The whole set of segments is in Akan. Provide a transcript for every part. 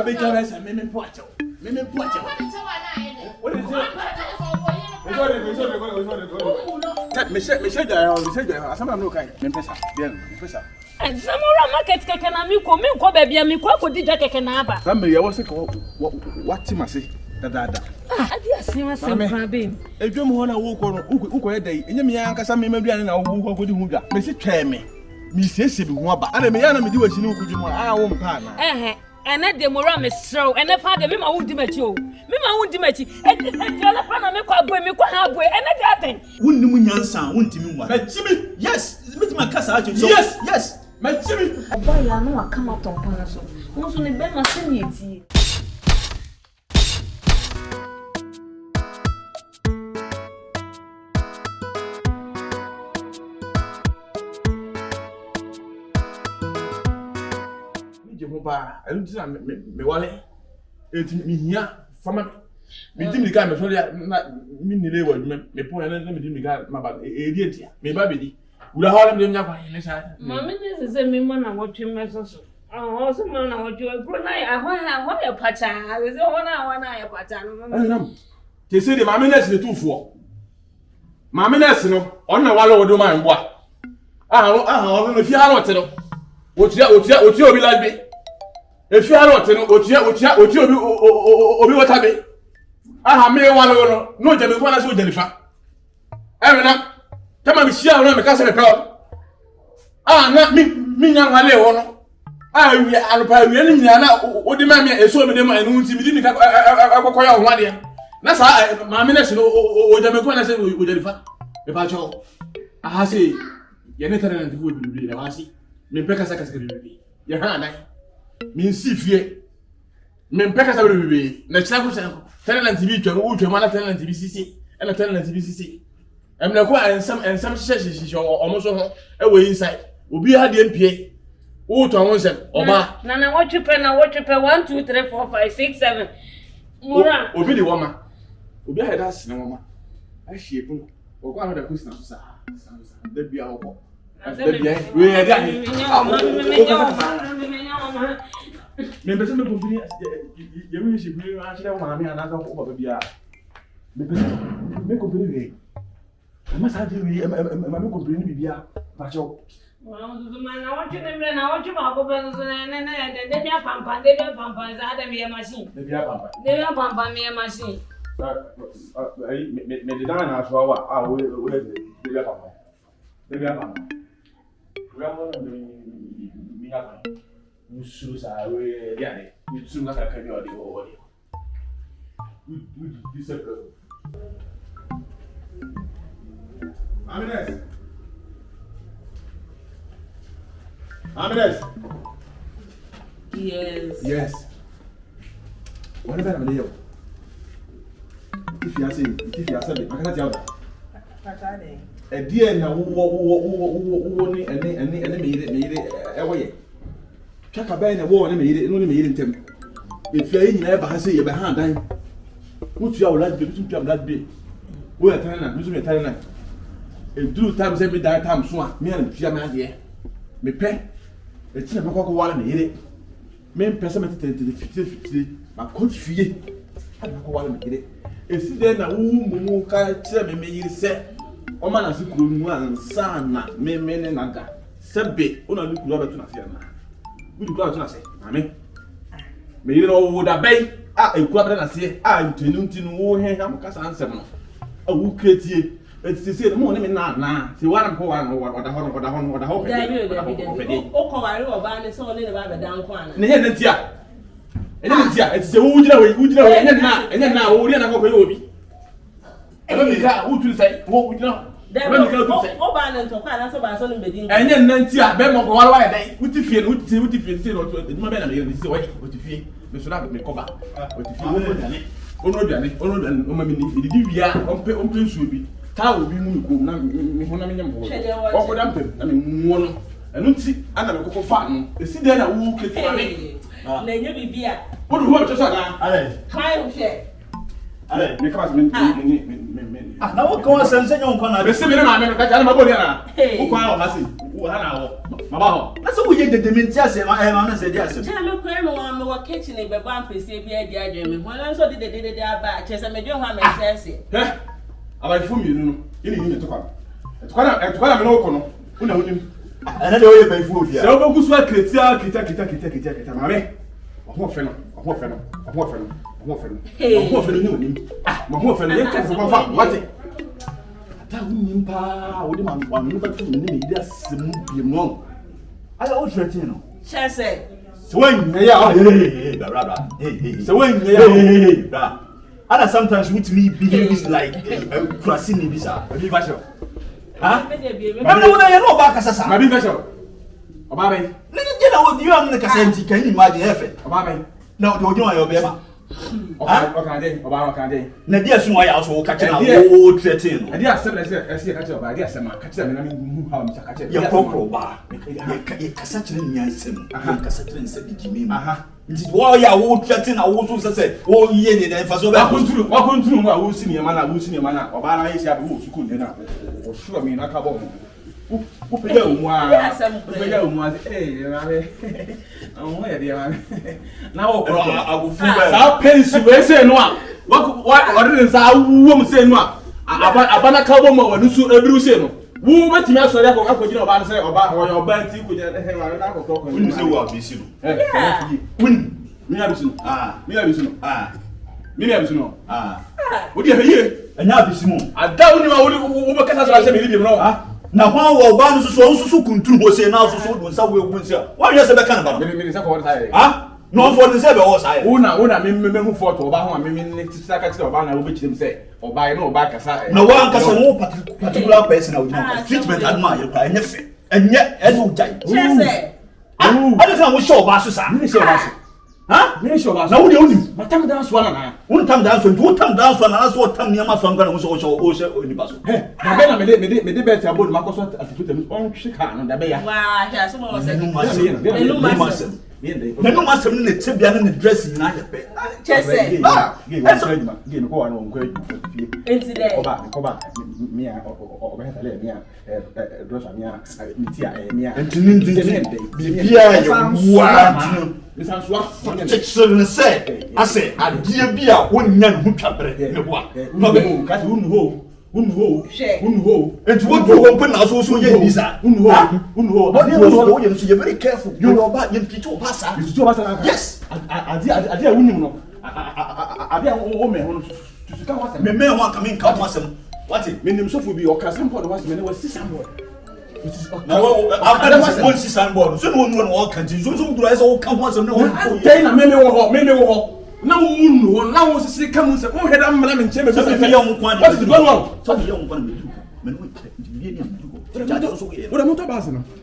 be careless and me poacher. Me poacher. What is it? And some more market can I make baby and me quack did Jack and Abba. Somebody was what Tim say. I see myself crabbing. A drum on a walk on Uko day, and you young some maybe I know who would do that. Mrs. Chammy, Miss Waba, and a man do as you know, could you my own partner. And that the Ewurama is so, and the father, Mima won't dimmet you. Mima won't dimmet you, and the Ewurama make a boy, make a halfway, and that thing. Wouldn't you young son, wouldn't you? Jimmy, yes, meet my cousin. Yes, my Jimmy. A boy, I know I come out on Panaso. Who's on the bed, my senior. I don't see me wallet. It's me here from me. Me didn't get me sorry. Me neither was me point and me didn't get my bad idiot. Me baby. We are all them now. Mammy is a woman. I watch him as also. Also, man, I watch you a good night. I want a pattern. I was 1 hour pattern. They say the mammy is the 2-4. Mammy is no on the wall of the man. What? If you are not to know. What you be like me? If you are not to know, what you be what I be? I have made one no Jimmy one as well, Jennifer. Evan, come and share on the castle of crowd. Not me, young Malay. I'll pay you what the man is so many and won't see me didn't acquire one year. That's how my minister or Jimmy one as well with Jennifer. If I show, I say, you're not telling the wood be the Hasi. Me peka saka saka bibi ye ha nan me nsi fie me peka saka bibi na chira ko tenant bi twa wo twa mana tenant bi sisi e na tenant bi sisi em na ko ensam hye omo so ho e we inside obi ha de mpie wo twa won sem oba na what you pay 1 2 3 4 5 6 7 mura obi de woma obi ha da sene woma a hye pun o ko ha da ko sina so sa da bia ho me pese me company ye we she be a shire ma me ana so ko bia me pese me company re ma sa di we ma me company bi bia pa cho wa so man na what you name na what you ma ko be so ne de bia pampa za da me machine de bia pampa me machine me de dana na so wa we de bia pampa we are going to have shoes. I will get it. You soon as I can do the whole body. This is Amines. Yes. What about Amelia? If you are saying, I cannot tell that. A dear now, who only made it away. Chuck a band of war and made it, only made it. If you never has a behind time, which you are like to do that big. We are telling losing a talent. If 2 times every time, so me and Fiamma, dear. Me pen, it's never go on made it. Men personally to the 50, my coach fee. I don't know what made it. If you then a woman can't tell me, you say. Oman as you could sana, me naga. Sebbe, una look rubber to Nasiana. Would you go to say, Mammy? May you know would obey? A club and I say, I'm to know him, Cassan Seven. A who create ye. It's to say the morning now. See what I'm going or the whole. Oh, come I know about it, so little about the down corner. And it's the wood away, and then now, we're not going to be. I don't know who to say, what we know. And then Nancy, I bet more while I day. What if you would feel or to my man? This is what you feel. We should have me cover. What if you only if you are on Prince will be. How will be moving? I mean, one. And don't see another cocoa farm. You see, then I will get me. Let you be beer. What do you want to say? Hi, share. Because now what goes and say, you can't see me. I'm going to catch my body. Mama, that's what we get the dementia. I said, yes. Tell me, Grandma, I'm a kitchen in the bump, see, be a dear Jimmy. When I saw the day they are back, just I made your hammer, sassy. Eh? About whom you know, you need to come. It's quite a no. Who know him? Another way by food. So, who's what kita, Mammy? What friend? What friend? What friend? What friend? Hey, what friend? Ah, my friend, what it? Women pa, what do man want to do? That's the wrong. I always threaten. Chessy. Swing, So when and sometimes with me behaves like crossing bizarre. Huh? I know back as a maybe special. Obama. You know, you are like a senti, can you imagine effort? Obama. No, don't you know your Okay, Obama. Nadia, so I also catch an old threaten. I did say, catch up, I did some catch them, and I mean, how to catch it. Your cocoa bar. Cassatrin Yansen, Cassatrin said, Jimmy. While you are threatening, I also said, oh, yeah, and for so welcome to my who's senior man, Obama is who could enough. Or sure, I mean, I can't. Now, I will feel pension. We say no. What is our woman say no? Abana Kabomo or Nusu every say no. Who met me so that I could say about your band. You could say what this you. Win. Me have seen. Me have seen. Me have seen. What do you hear? And now this moon. I doubt you will make us as I said, no. Now, one will so control say now so some will say. Why you say that kind of minister for what I no for the same was I. Una me for to about me secretary of Bana which them say or buy no back as I. No one can no particular person out treatment admire and yet as you die. I just want to show Basu. Huh? Now we only. But time dance one and one time dance and two time dance one and that's what time Yama Swan was also in the bus. Hey, I made the better about Marcos at the put on Chicago and the Bay. Wow, yes, someone was saying, no master in the Tibian in the dressing night. Chessy. Game go on great incident. Go back, me or Mia, Rosamia, Mitia, and to this is what children say. I say, I dear be a one young who can break the one. No, and what you open us also, yes, you're very careful. You know about your people pass. Yes, I did know. I did a woman to come with me. May want to come in. What's it? Meaning so will be your cousin for the was when it was somewhere. Now, after was one season born, so no one all countries, so do I all come once and no one. Maybe now was a come with a head and chamber. So the young one, what's the one? So the young one will do. What a motor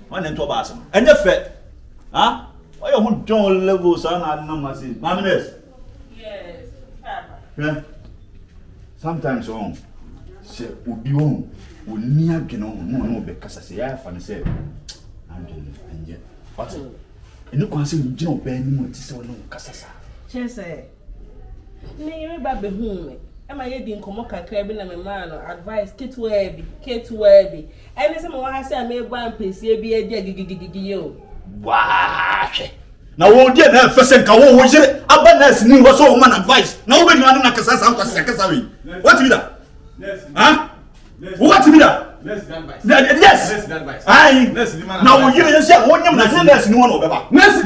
one and two bass. And the fat, huh? Why you want John levels on our numbers? Mammas? Yes, sometimes on. Say, would be on. Near no because I say I fan say and yet what and no concern you know Ben what is no casasa chese me you ba be hu me am I din komo kakra bi na me man advice kit web any say me wa say me gba ampesi bi e dia gigigigi o wa na wo dia na fese nka wo yire abanas ni wo so man advice na wo be ni na casasa casasa we what be that huh what be that? Yes. Now we hear you say one you na nurse ni one obeba. Nurse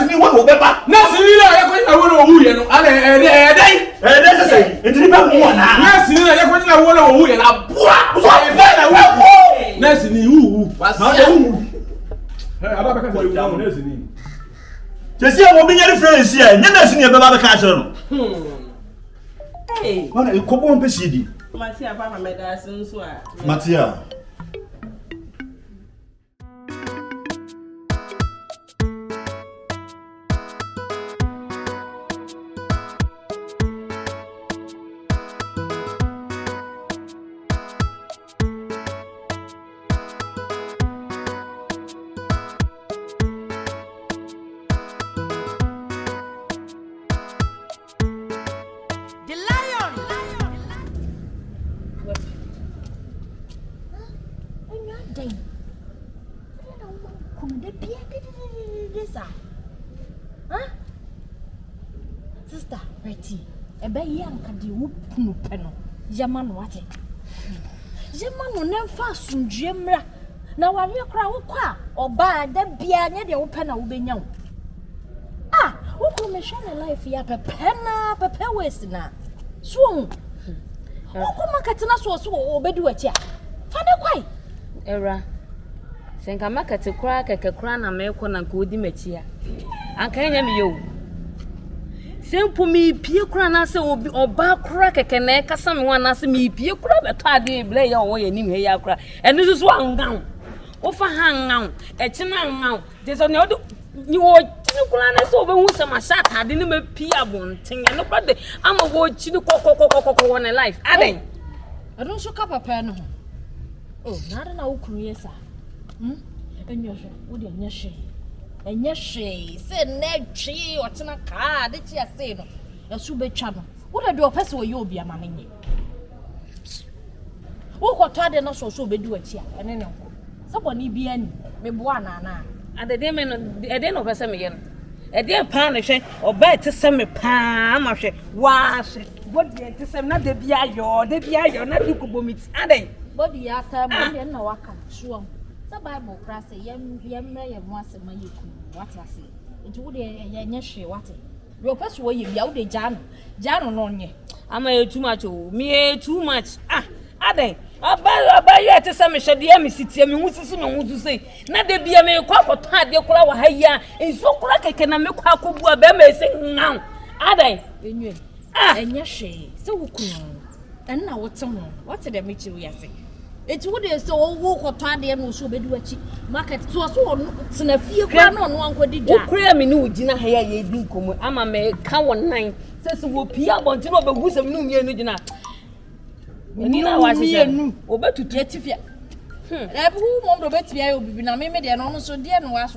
ni one obeba. Nurse ni na yakọ na won owu ye no. Ale dey say. Enti ba mu na. Nurse ni na yakọ na won owu ye na boa. So e dey na wo. Nurse ni wu. Na dey wu. Ababa ka say wu nurse ni. Jesi am obi nyere friends here. Nye nurse ni e beba be ka kire no. Hey. Wana e kobo on pesi di. Matia papa medicine so a. Matia. Sister, Betty, a bay young can do no penal. Yaman what it? Yaman will never fast from Jemra. Now I'm your crown or bad that be the open will be young. Ah, what will me shine a life here? Pepena, Pepe Western. Swoon. What will my catanas was so obey do it ya? Find a quite. Era. Think I make it to crack a crown and make one and good image. I can't hear you. Simple me, Pia Crana, or bar crack a caneka, someone asked me, Pia crab a tidy blay away and in here crack. And this is one down. Offer hang now, a chin now. There's another. You are Crana over who some shot, I didn't make Pia one thing, and nobody. I'm a word chino coco on a life. I don't show up a pen. Oh, not an old career, sir. And you're what do you say? And yes, she said, Ned, she or Tina car, did she say no? A super channel. What I do a person you'll be a man. What tried and also be do it here, and then someone be any, maybe one, and the demon, a den of a semian. A dear punish or bad to semi palm, wash it. What did you say? Not the Biayo, not the Kubumits, are they? But the after my no waka, sure. The Bible crass a young once a money. What I say, it would a yashi what it. Your first way you yelled a Jan on ye. I'm a too much, me too much. Ah, are they? I'll buy you at some shady city. I mean, what's to say? Not the be a mere quack or tied your flower higher, and so crack I can make quack who are sing now. Are they? Ah, and yashi, so cool. And now what's on? What did I meet you yesterday? It would be so walk or tired and also be doing market to us on a few crown on one could do. Clear me no dinner here, ye dinkum. I'm a make cow 9 says will Pia want to know who's a new year. Nina was here, over to Jetifia. Who won't bet me? I will be made and also dear and was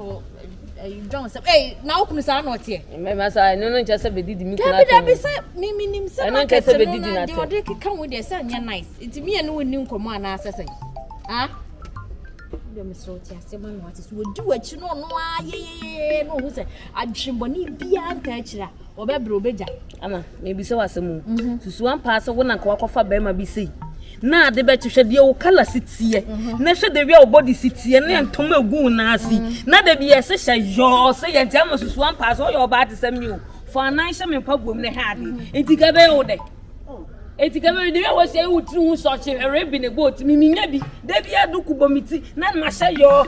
you don't say, hey, now can I not here? I know just a bit did me. Me meaning some I can't say they come with their son, you're nice. It's me and no new command answer. Ah, the Miss Rotia, 7 watches would do it, you know, no, no, who said, I'd chimboni be a catcher or Babro Beja. Ama, maybe so as a moon. To swam pass a one and walk off a bema be see. Na the bet shed your color sits here. Na shed the real body sits here and Tomo go nasi. Na the be a session, your say and tell us one pass all your body send you. For a nice and pub woman had it. It's a all day. It's a was a wood through such a rabbin a boat, meaning maybe there be a ducubomiti, not my say your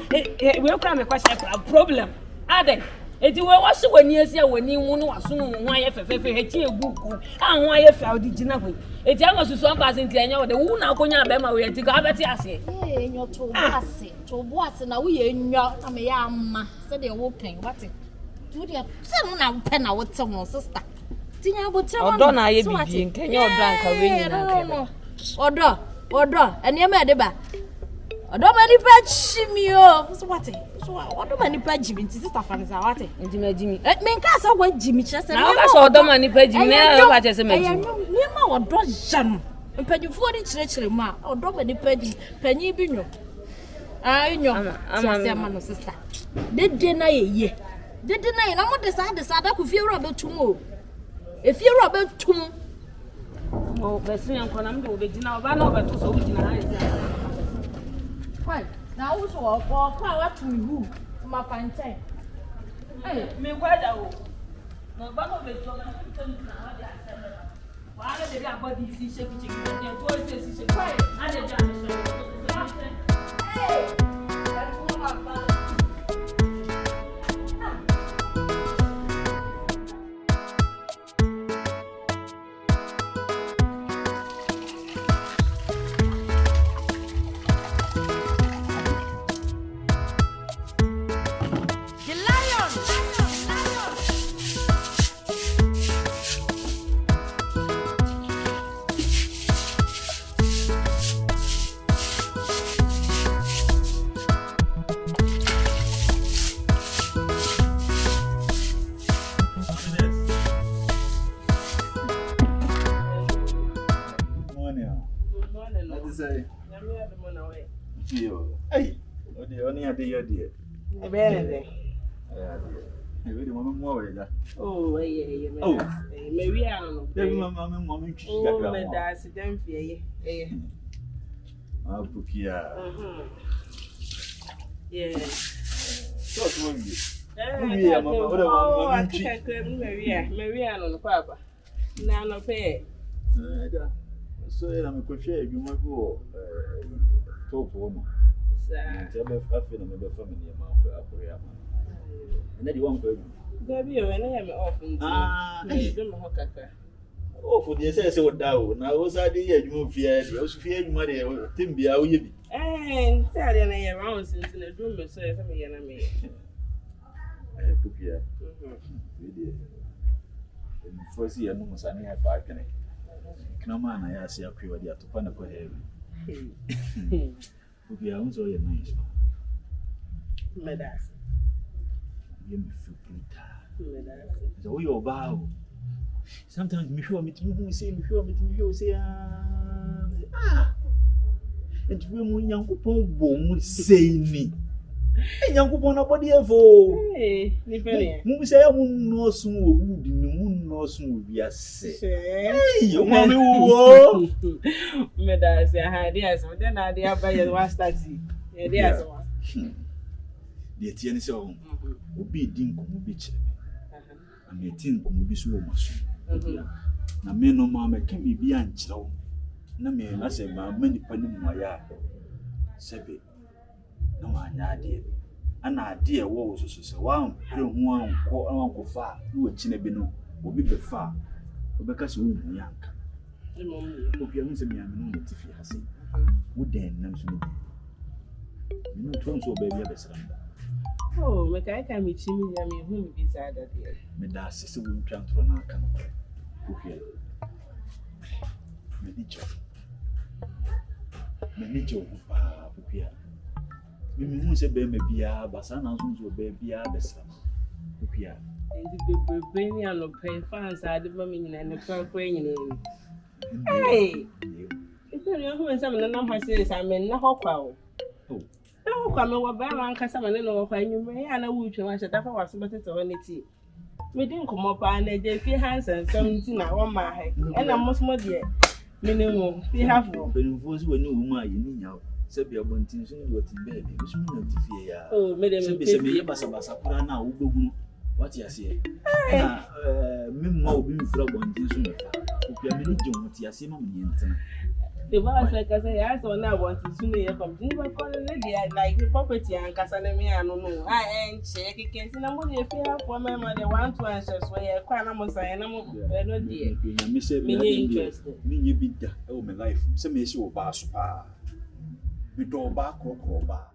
welcome a question problem. Are they? It will wash when you see when you want to soon why if a book and why if I did not wait. It was some passing to the wound now going to Bema to Gabati. Eh, you're too was and we in your Amayama said they're walking. What it? Do the son pen out someone, sister. Tina would tell Donna, you can you drunk a order, and your medeba. I don't many patch me. So what? So what do many patch Jimmy? Sister fans are what? Jimmy. Let me cast away Jimmy Chester. Now I saw the money patch me. What is a man? Never or don't jam. And penny for the church, ma, or don't many patch penny bino. I know, I'm a man, sister. They deny ye. They deny, I want to decide I could feel about tomorrow. If you're about tomorrow, oh, but soon I'm going to be now, run over to so we can. Why? Now also or what to you my fine time. Hey, me where no but of it why they got body see shaking chicken and toys is quiet and hey that's what my Hey, only a dear. Oh, maybe I don't know. Then mama chichi Oh, kakra. me that's Gyemfi. Eh. Pokua. Yeah. So what you? Yeah, mama. Oh, I think I could Maria no papa. Na no pay. So I'm a crochet, you might go talk woman. Sir. Tell me if I feel a family amount. And then you won't go. Baby, when I am off in the Oh, for the SS or down. Now, was I the year you move here? You also fear you might have Timby. How you be? and Saturday I around since in the room, so if I'm a enemy. I put here. First year, no one's any 5 connect. No man, I ask you a queer idea to find a co heavy. We are also your nice. Medas. You me feel brutal. So we bow. Sometimes me sure me to say, me sure me to say, and we will young people say me. And young people nobody ever. Hey, Mum say I won't know soon wood in the moon no soon be a say. Hey, you mommy woo. Medas, I had yes, but then I did buy your last taxi. Yes, the Etienne so will be dinkum will be cheap. And the tin will be so much. Na me no mama can be beyond chow. Na me, I say, my many penny my yard. Sebi, no one idea. An idea was so one, one call uncle far, who a chinabino will be the far, because we young. Hope you answer me, I'm not if you have seen. Would then know so. You know, Tom so baby ever surrender. Oh, but I can meet him, I mean, whom beside that here. Medas sister will transfer on our country. Okay. Manager, Pokua. We must say, baby, but some announcements will be the same. Pokua. And the baby and the pay fans are the women and the girlfriend. Hey, it's not your home. Some of the numbers says I'm in the hopper. No, come over by one customer and over you may and a witch and I should have was better to vanity. We didn't come up and they feel hands and something I want my head. And I must more dear. Minimum, we have one. But in force, when you my you know, Sabia Bontin, what in bed, which means to fear. Oh, Madame, be a Basabasa now, what you say. Mimo being frog on this soon. If you are many John, you see, Mammy. The boss, like I say, I saw now want to soon come to never call a lady like the property and Casaname. I don't know. I ain't check it. Can't see nobody if you have for my mother want to answer. So I can't almost say, and I'm not dear. Miss me interested. Me, you be that. Oh, my life. Some issue of bass. We don't back or bar.